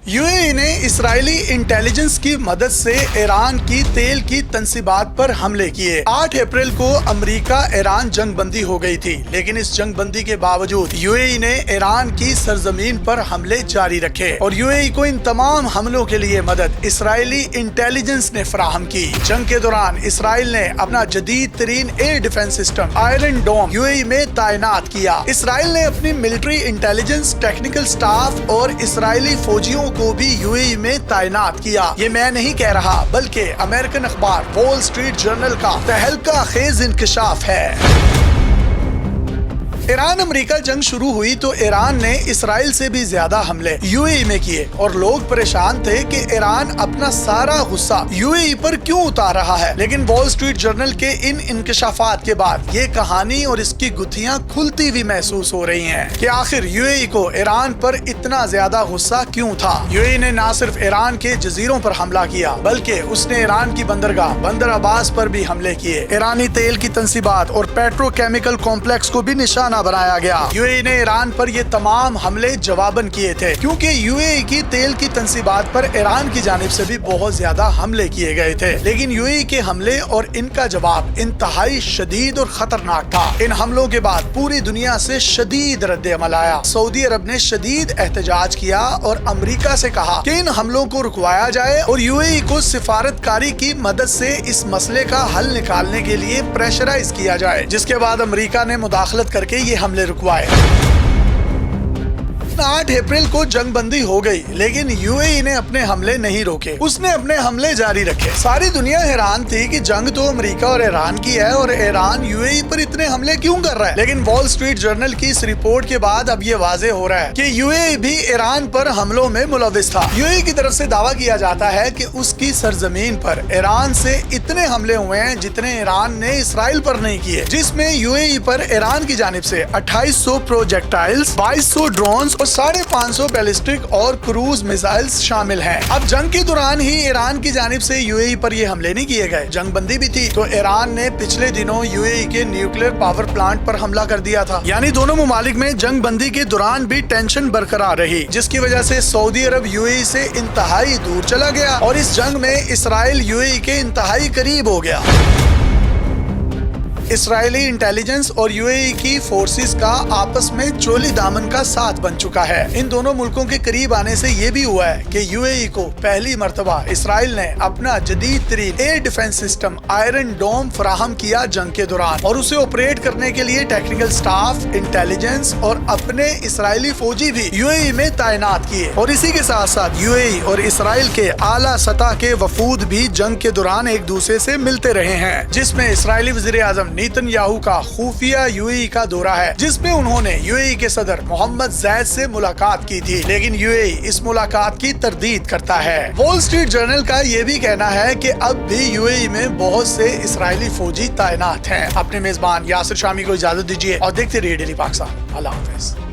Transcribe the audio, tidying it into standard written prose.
UAE ने Israeli intelligence की मदद से ईरान की तेल की तंसीबात पर हमले किए। 8 अप्रैल को अमेरिका ईरान जंग बंदी हो गई थी, लेकिन इस जंग बंदी के बावजूद यूएई ने ईरान की सरजमीन पर हमले जारी रखे और यूएई को इन तमाम हमलों के लिए मदद इसराइली इंटेलिजेंस ने फराहम की। जंग के दौरान इसराइल ने अपना जदीद तरीन एयर डिफेंस सिस्टम आयरन डोम यूएई में तैनात किया। इसराइल ने अपनी मिलिट्री इंटेलिजेंस, टेक्निकल स्टाफ और इसराइली फौजियों को भी यूएई में तैनात किया। ये मैं नहीं कह रहा, बल्कि अमेरिकन अखबार वॉल स्ट्रीट जर्नल का तहलका खेज इंकशाफ है। ईरान अमेरिका जंग शुरू हुई तो ईरान ने इसराइल से भी ज्यादा हमले यूएई में किए और लोग परेशान थे कि ईरान अपना सारा गुस्सा यूएई पर क्यों उतार रहा है। लेकिन वॉल स्ट्रीट जर्नल के इन इंकशाफात के बाद ये कहानी और इसकी गुत्थियां खुलती हुई महसूस हो रही हैं कि आखिर यूएई को ईरान पर इतना ज्यादा गुस्सा क्यों था। यूएई ने न सिर्फ ईरान के जजीरों पर हमला किया, बल्कि उसने ईरान की बंदरगाह बंदर अब्बास पर भी हमले किए। ईरानी तेल की तंसीबात और पेट्रोकेमिकल कॉम्प्लेक्स को भी निशाना बनाया गया। यूएई ने ईरान पर ये तमाम हमले जवाबन किए थे, क्योंकि यूएई की तेल की तंसीबात पर ईरान की जानिब से भी बहुत ज्यादा हमले किए गए थे। लेकिन यूएई के हमले और इनका जवाब इंतहाई शदीद और खतरनाक था। इन हमलों के बाद पूरी दुनिया से शदीद रद्द अमल आया। सऊदी अरब ने शदीद एहतजाज किया और अमेरिका से कहा कि इन हमलों को रुकवाया जाए और यूएई को सिफारतकारी की मदद से इस मसले का हल निकालने के लिए प्रेशराइज किया जाए, जिसके बाद अमेरिका ने मुदाखलत करके ये हमले रुकवाए। 8 अप्रैल को जंग बंदी हो गई, लेकिन यूएई ने अपने हमले नहीं रोके। उसने अपने हमले जारी रखे। सारी दुनिया हैरान थी कि जंग तो अमेरिका और ईरान की है और ईरान यूएई पर इतने हमले क्यों कर रहा है। लेकिन वॉल स्ट्रीट जर्नल की इस रिपोर्ट के बाद अब ये वाजे हो रहा है कि यूएई भी ईरान पर हमलों में मुलविस था। यूएई की तरफ से दावा किया जाता है कि उसकी सरजमीन पर ईरान से इतने हमले हुए हैं जितने ईरान ने इसराइल पर नहीं किए, जिसमें यूएई पर ईरान की जानिब से 2800 प्रोजेक्टाइल्स, 2200 ड्रोन्स और 550 बैलिस्टिक और क्रूज मिसाइल्स शामिल हैं। अब जंग के दौरान ही ईरान की जानिब से यूएई पर ये हमले नहीं किए गए, जंग बंदी भी थी तो ईरान ने पिछले दिनों यूएई के न्यूक्लियर पावर प्लांट पर हमला कर दिया था। यानी दोनों मुमालिक में जंग बंदी के दौरान भी टेंशन बरकरार रही, जिसकी वजह से सऊदी अरब यूएई से इंतहाई दूर चला गया और इस जंग में इसराइल यूएई के इंतहाई करीब हो गया। इसराइली इंटेलिजेंस और यूएई की फोर्सेस का आपस में चोली दामन का साथ बन चुका है। इन दोनों मुल्कों के करीब आने से ये भी हुआ है कि यूएई को पहली मर्तबा इसराइल ने अपना जदीद तरीन एयर डिफेंस सिस्टम आयरन डोम फराहम किया जंग के दौरान, और उसे ऑपरेट करने के लिए टेक्निकल स्टाफ, इंटेलिजेंस और अपने इसराइली फौजी भी यूएई में तैनात किए। और इसी के साथ साथ यूएई और इसराइल के आला सतह के वफूद भी जंग के दौरान एक दूसरे से मिलते रहे हैं, जिसमें इसराइली वज़ीर आज़म नेतन्याहू का खुफिया यूएई का दौरा है, जिसमें उन्होंने यूएई के सदर मोहम्मद ज़ैद से मुलाकात की थी। लेकिन यूएई इस मुलाकात की तरदीद करता है। वॉल स्ट्रीट जर्नल का ये भी कहना है कि अब भी यूएई में बहुत से इसराइली फौजी तैनात हैं। अपने मेजबान यासिर शामी को इजाजत दीजिए और देखते रहिए डेली पाकिस्तान। अल्लाह हाफिज।